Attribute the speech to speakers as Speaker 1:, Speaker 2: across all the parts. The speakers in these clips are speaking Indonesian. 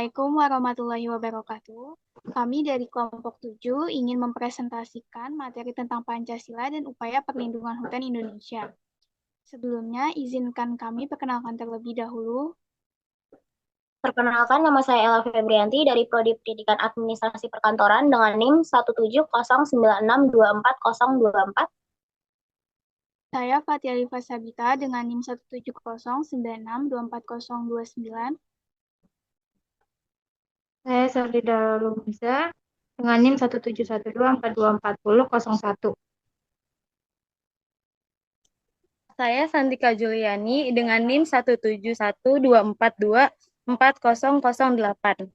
Speaker 1: Assalamualaikum warahmatullahi wabarakatuh. Kami dari kelompok 7 ingin mempresentasikan materi tentang Pancasila dan upaya perlindungan hutan Indonesia. Sebelumnya, izinkan kami perkenalkan terlebih dahulu.
Speaker 2: Perkenalkan, nama saya Ella Febrianti dari Prodi Pendidikan Administrasi Perkantoran dengan NIM 17096240024.
Speaker 1: Saya Fatia Alifa Sabita dengan NIM 17096240029.
Speaker 3: Saya Sardida Lumisa dengan NIM 17124240001.
Speaker 4: Saya Santika Juliani dengan NIM 17124224008.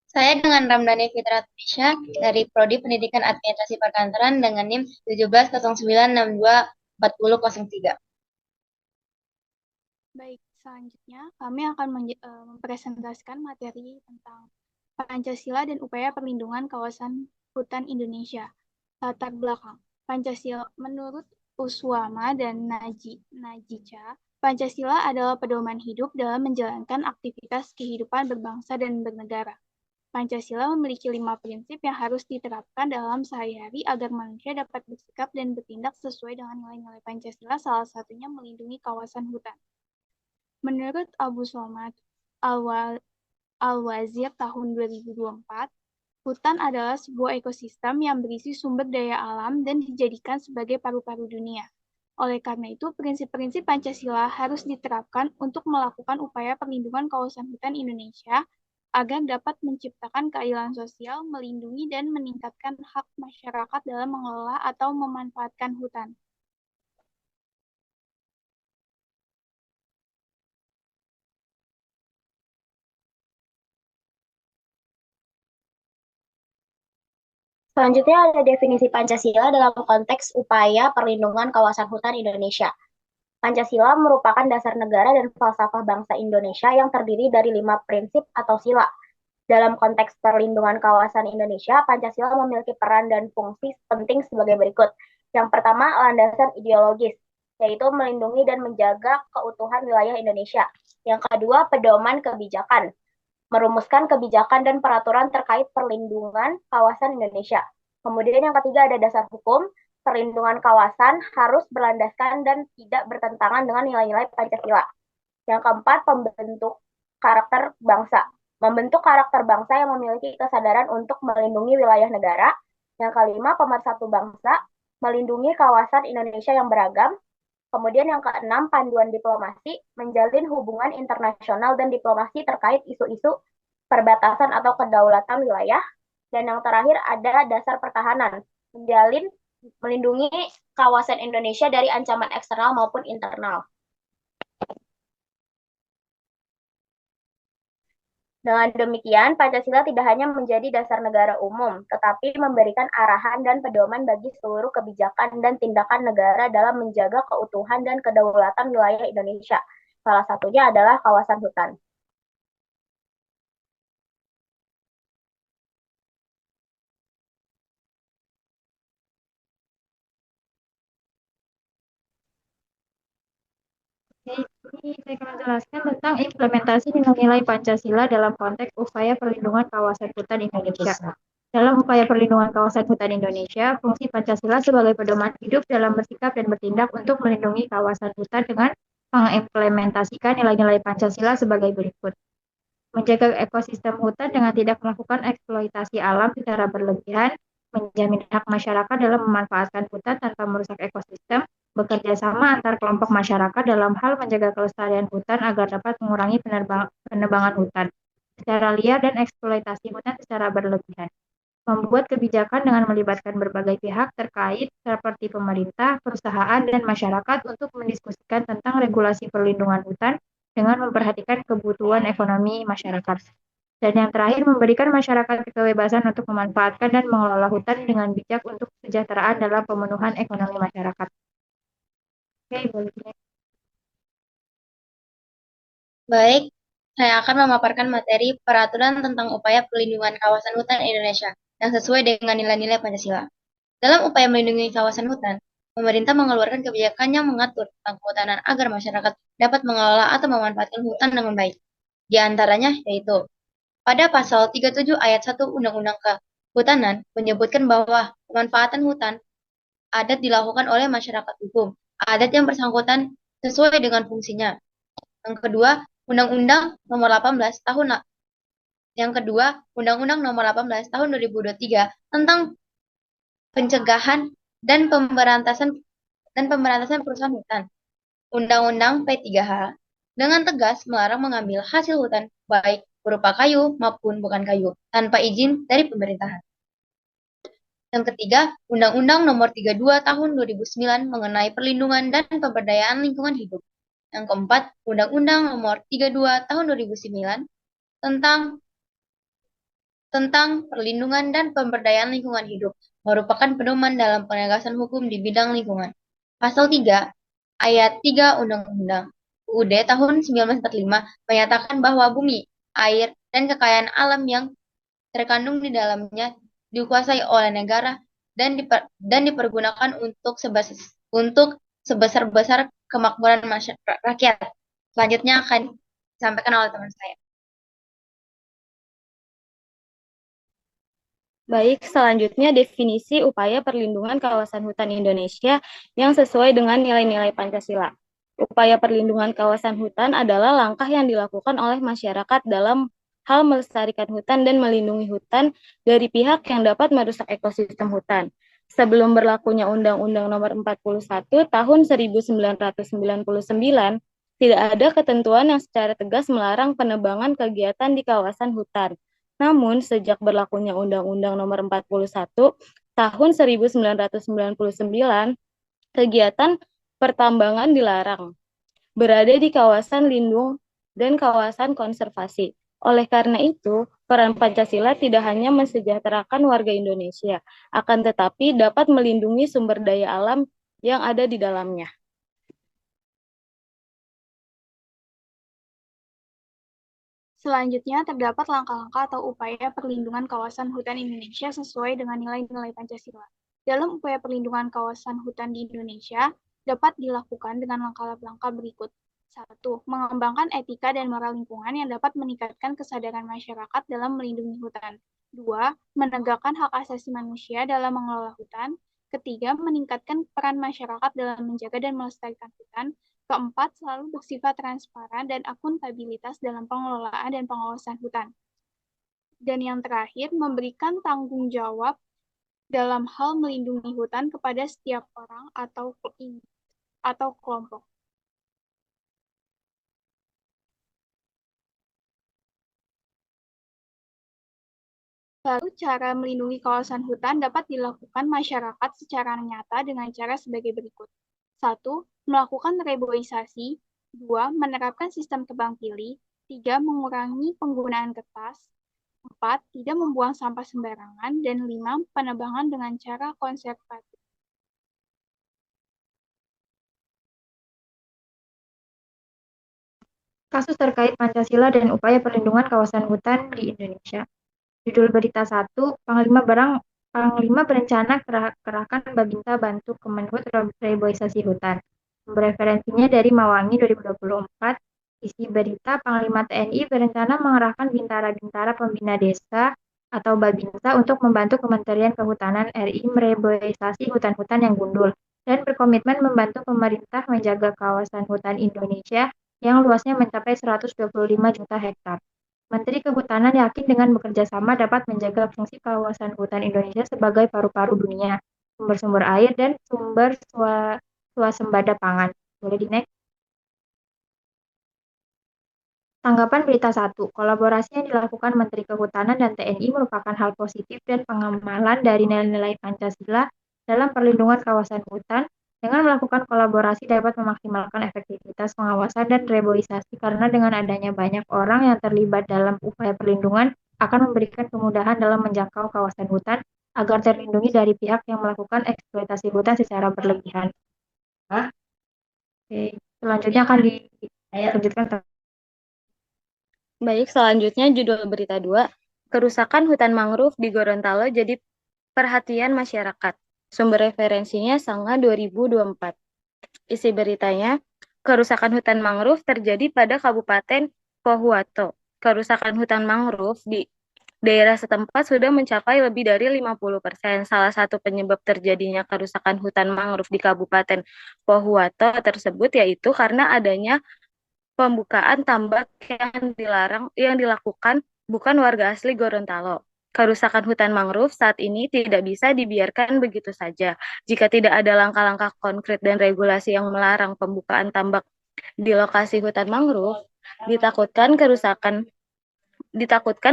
Speaker 5: Saya dengan Ramdhani Fitratrisha dari Prodi Pendidikan Administrasi Perkantoran dengan NIM 1709624003.
Speaker 1: Baik, selanjutnya kami akan mempresentasikan materi tentang Pancasila dan upaya perlindungan kawasan hutan Indonesia. Latar belakang Pancasila menurut Uswama dan Najica, Pancasila adalah pedoman hidup dalam menjalankan aktivitas kehidupan berbangsa dan bernegara. Pancasila memiliki 5 prinsip yang harus diterapkan dalam sehari-hari agar manusia dapat bersikap dan bertindak sesuai dengan nilai-nilai Pancasila, salah satunya melindungi kawasan hutan. Menurut Abu Somad Al-Wazir tahun 2024, hutan adalah sebuah ekosistem yang berisi sumber daya alam dan dijadikan sebagai paru-paru dunia. Oleh karena itu, prinsip-prinsip Pancasila harus diterapkan untuk melakukan upaya perlindungan kawasan hutan Indonesia agar dapat menciptakan keadilan sosial, melindungi dan meningkatkan hak masyarakat dalam mengelola atau memanfaatkan hutan.
Speaker 2: Selanjutnya ada definisi Pancasila dalam konteks upaya perlindungan kawasan hutan Indonesia. Pancasila merupakan dasar negara dan falsafah bangsa Indonesia yang terdiri dari 5 prinsip atau sila. Dalam konteks perlindungan kawasan Indonesia, Pancasila memiliki peran dan fungsi penting sebagai berikut. Yang pertama, landasan ideologis, yaitu melindungi dan menjaga keutuhan wilayah Indonesia. Yang kedua, pedoman kebijakan, merumuskan kebijakan dan peraturan terkait perlindungan kawasan Indonesia. Kemudian yang ketiga ada dasar hukum, perlindungan kawasan harus berlandaskan dan tidak bertentangan dengan nilai-nilai Pancasila. Yang keempat, pembentuk karakter bangsa, membentuk karakter bangsa yang memiliki kesadaran untuk melindungi wilayah negara. Yang kelima, pemersatu bangsa, melindungi kawasan Indonesia yang beragam. Kemudian yang keenam, panduan diplomasi, menjalin hubungan internasional dan diplomasi terkait isu-isu perbatasan atau kedaulatan wilayah. Dan yang terakhir ada dasar pertahanan, melindungi kawasan Indonesia dari ancaman eksternal maupun internal. Dengan demikian, Pancasila tidak hanya menjadi dasar negara umum, tetapi memberikan arahan dan pedoman bagi seluruh kebijakan dan tindakan negara dalam menjaga keutuhan dan kedaulatan wilayah Indonesia. Salah satunya adalah kawasan hutan.
Speaker 3: Ini saya akan menjelaskan tentang implementasi nilai-nilai Pancasila dalam konteks upaya perlindungan kawasan hutan Indonesia. Dalam upaya perlindungan kawasan hutan Indonesia, fungsi Pancasila sebagai pedoman hidup dalam bersikap dan bertindak untuk melindungi kawasan hutan dengan mengimplementasikan nilai-nilai Pancasila sebagai berikut. Menjaga ekosistem hutan dengan tidak melakukan eksploitasi alam secara berlebihan, menjamin hak masyarakat dalam memanfaatkan hutan tanpa merusak ekosistem, bekerja sama antar kelompok masyarakat dalam hal menjaga kelestarian hutan agar dapat mengurangi penebangan hutan secara liar dan eksploitasi hutan secara berlebihan. Membuat kebijakan dengan melibatkan berbagai pihak terkait seperti pemerintah, perusahaan, dan masyarakat untuk mendiskusikan tentang regulasi perlindungan hutan dengan memperhatikan kebutuhan ekonomi masyarakat. Dan yang terakhir, memberikan masyarakat kebebasan untuk memanfaatkan dan mengelola hutan dengan bijak untuk kesejahteraan dalam pemenuhan ekonomi masyarakat. Oke, boleh.
Speaker 5: Baik, saya akan memaparkan materi peraturan tentang upaya perlindungan kawasan hutan Indonesia yang sesuai dengan nilai-nilai Pancasila. Dalam upaya melindungi kawasan hutan, pemerintah mengeluarkan kebijakan yang mengatur tentang kehutanan agar masyarakat dapat mengelola atau memanfaatkan hutan dengan baik. Di antaranya yaitu pada pasal 37 ayat 1 Undang-Undang Kehutanan menyebutkan bahwa pemanfaatan hutan adat dilakukan oleh masyarakat hukum adat yang bersangkutan sesuai dengan fungsinya. Yang kedua, Undang-Undang Nomor 18 Tahun yang kedua, Undang-Undang Nomor 18 Tahun 2023 tentang pencegahan dan pemberantasan perusahaan hutan. Undang-Undang P3H dengan tegas melarang mengambil hasil hutan baik berupa kayu maupun bukan kayu tanpa izin dari pemerintahan. Yang ketiga, Undang-Undang Nomor 32 Tahun 2009 mengenai perlindungan dan pemberdayaan lingkungan hidup. Yang keempat, Undang-Undang Nomor 32 Tahun 2009 tentang perlindungan dan pemberdayaan lingkungan hidup merupakan pedoman dalam penegasan hukum di bidang lingkungan. Pasal 3 ayat 3 Undang-Undang UUD tahun 1945 menyatakan bahwa bumi, air, dan kekayaan alam yang terkandung di dalamnya dikuasai oleh negara dan dipergunakan untuk sebesar-besar kemakmuran rakyat. Selanjutnya akan disampaikan oleh teman saya.
Speaker 4: Baik, selanjutnya definisi upaya perlindungan kawasan hutan Indonesia yang sesuai dengan nilai-nilai Pancasila. Upaya perlindungan kawasan hutan adalah langkah yang dilakukan oleh masyarakat dalam hal melestarikan hutan dan melindungi hutan dari pihak yang dapat merusak ekosistem hutan. Sebelum berlakunya Undang-Undang Nomor 41 Tahun 1999, tidak ada ketentuan yang secara tegas melarang penebangan kegiatan di kawasan hutan. Namun, sejak berlakunya Undang-Undang Nomor 41 Tahun 1999, kegiatan pertambangan dilarang berada di kawasan lindung dan kawasan konservasi. Oleh karena itu, peran Pancasila tidak hanya mensejahterakan warga Indonesia, akan tetapi dapat melindungi sumber daya alam yang ada di dalamnya.
Speaker 1: Selanjutnya, terdapat langkah-langkah atau upaya perlindungan kawasan hutan Indonesia sesuai dengan nilai-nilai Pancasila. Dalam upaya perlindungan kawasan hutan di Indonesia, dapat dilakukan dengan langkah-langkah berikut. 1. Mengembangkan etika dan moral lingkungan yang dapat meningkatkan kesadaran masyarakat dalam melindungi hutan. 2. Menegakkan hak asasi manusia dalam mengelola hutan. Ketiga, meningkatkan peran masyarakat dalam menjaga dan melestarikan hutan. Keempat, selalu bersifat transparan dan akuntabilitas dalam pengelolaan dan pengawasan hutan. Dan yang terakhir, memberikan tanggung jawab dalam hal melindungi hutan kepada setiap orang atau kelompok. Lalu, cara melindungi kawasan hutan dapat dilakukan masyarakat secara nyata dengan cara sebagai berikut. 1. Melakukan reboisasi. 2. Menerapkan sistem tebang pilih. 3. Mengurangi penggunaan kertas. 4. Tidak membuang sampah sembarangan. Dan 5. Penebangan dengan cara konservatif.
Speaker 3: Kasus terkait Pancasila dan upaya perlindungan kawasan hutan di Indonesia. Judul berita 1, Panglima berencana kerahkan Babinsa bantu Kemenhub reboisasi hutan. Referensinya dari Mawangi 2024. Isi berita, Panglima TNI berencana mengerahkan bintara-bintara pembina desa atau Babinsa untuk membantu Kementerian Kehutanan RI mereboisasi hutan-hutan yang gundul dan berkomitmen membantu pemerintah menjaga kawasan hutan Indonesia yang luasnya mencapai 125 juta hektar. Menteri Kehutanan yakin dengan bekerja sama dapat menjaga fungsi kawasan hutan Indonesia sebagai paru-paru dunia, sumber-sumber air, dan sumber swasembada pangan. Boleh di-next? Tanggapan berita 1. Kolaborasi yang dilakukan Menteri Kehutanan dan TNI merupakan hal positif dan pengamalan dari nilai-nilai Pancasila dalam perlindungan kawasan hutan. Dengan melakukan kolaborasi dapat memaksimalkan efektivitas pengawasan dan reboisasi karena dengan adanya banyak orang yang terlibat dalam upaya perlindungan akan memberikan kemudahan dalam menjangkau kawasan hutan agar terlindungi dari pihak yang melakukan eksploitasi hutan secara berlebihan. Oke, selanjutnya akan dilanjutkan.
Speaker 4: Baik, selanjutnya judul berita 2, kerusakan hutan mangrove di Gorontalo jadi perhatian masyarakat. Sumber referensinya Sanga 2024. Isi beritanya, kerusakan hutan mangrove terjadi pada Kabupaten Pohuwato, kerusakan hutan mangrove di daerah setempat sudah mencapai lebih dari 50%. Salah satu penyebab terjadinya kerusakan hutan mangrove di Kabupaten Pohuwato tersebut yaitu karena adanya pembukaan tambak yang dilakukan bukan warga asli Gorontalo. Kerusakan hutan mangrove saat ini tidak bisa dibiarkan begitu saja. Jika tidak ada langkah-langkah konkret dan regulasi yang melarang pembukaan tambak di lokasi hutan mangrove, ditakutkan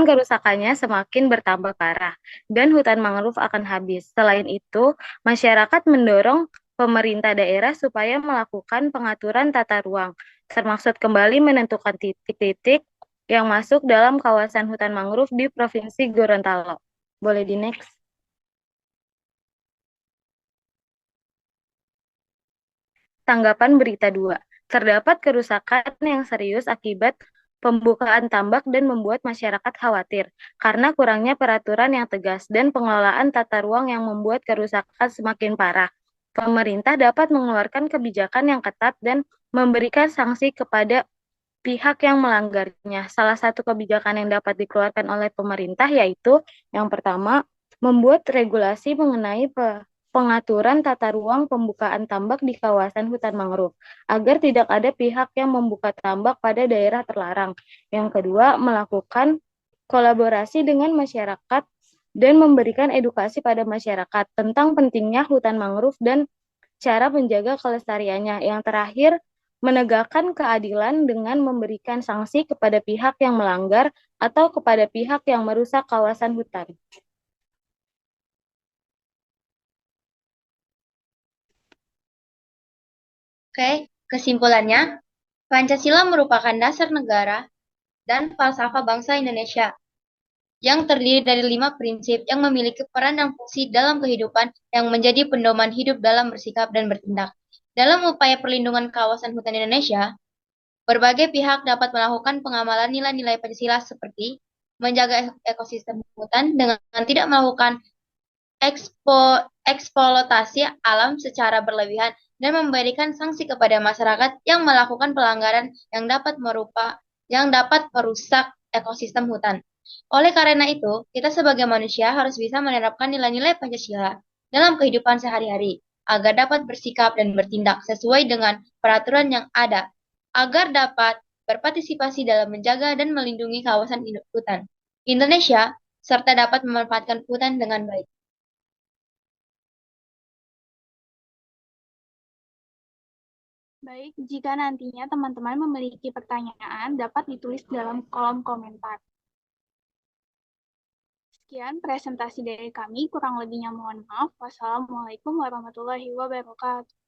Speaker 4: kerusakannya semakin bertambah parah dan hutan mangrove akan habis. Selain itu, masyarakat mendorong pemerintah daerah supaya melakukan pengaturan tata ruang, termasuk kembali menentukan titik-titik yang masuk dalam kawasan hutan mangrove di Provinsi Gorontalo. Boleh di next. Tanggapan berita 2. Terdapat kerusakan yang serius akibat pembukaan tambak dan membuat masyarakat khawatir karena kurangnya peraturan yang tegas dan pengelolaan tata ruang yang membuat kerusakan semakin parah. Pemerintah dapat mengeluarkan kebijakan yang ketat dan memberikan sanksi kepada pihak yang melanggarnya. Salah satu kebijakan yang dapat dikeluarkan oleh pemerintah yaitu yang pertama, membuat regulasi mengenai pengaturan tata ruang pembukaan tambak di kawasan hutan mangrove, agar tidak ada pihak yang membuka tambak pada daerah terlarang. Yang kedua, melakukan kolaborasi dengan masyarakat dan memberikan edukasi pada masyarakat tentang pentingnya hutan mangrove dan cara menjaga kelestariannya. Yang terakhir, menegakkan keadilan dengan memberikan sanksi kepada pihak yang melanggar atau kepada pihak yang merusak kawasan hutan.
Speaker 5: Oke, kesimpulannya, Pancasila merupakan dasar negara dan falsafah bangsa Indonesia yang terdiri dari 5 prinsip yang memiliki peran dan fungsi dalam kehidupan yang menjadi pedoman hidup dalam bersikap dan bertindak. Dalam upaya perlindungan kawasan hutan Indonesia, berbagai pihak dapat melakukan pengamalan nilai-nilai Pancasila seperti menjaga ekosistem hutan dengan tidak melakukan eksploitasi alam secara berlebihan dan memberikan sanksi kepada masyarakat yang melakukan pelanggaran yang dapat merusak ekosistem hutan. Oleh karena itu, kita sebagai manusia harus bisa menerapkan nilai-nilai Pancasila dalam kehidupan sehari-hari agar dapat bersikap dan bertindak sesuai dengan peraturan yang ada, agar dapat berpartisipasi dalam menjaga dan melindungi kawasan hutan Indonesia, serta dapat memanfaatkan hutan dengan baik.
Speaker 1: Baik, jika nantinya teman-teman memiliki pertanyaan, dapat ditulis dalam kolom komentar. Sekian presentasi dari kami, kurang lebihnya mohon maaf. Wassalamualaikum warahmatullahi wabarakatuh.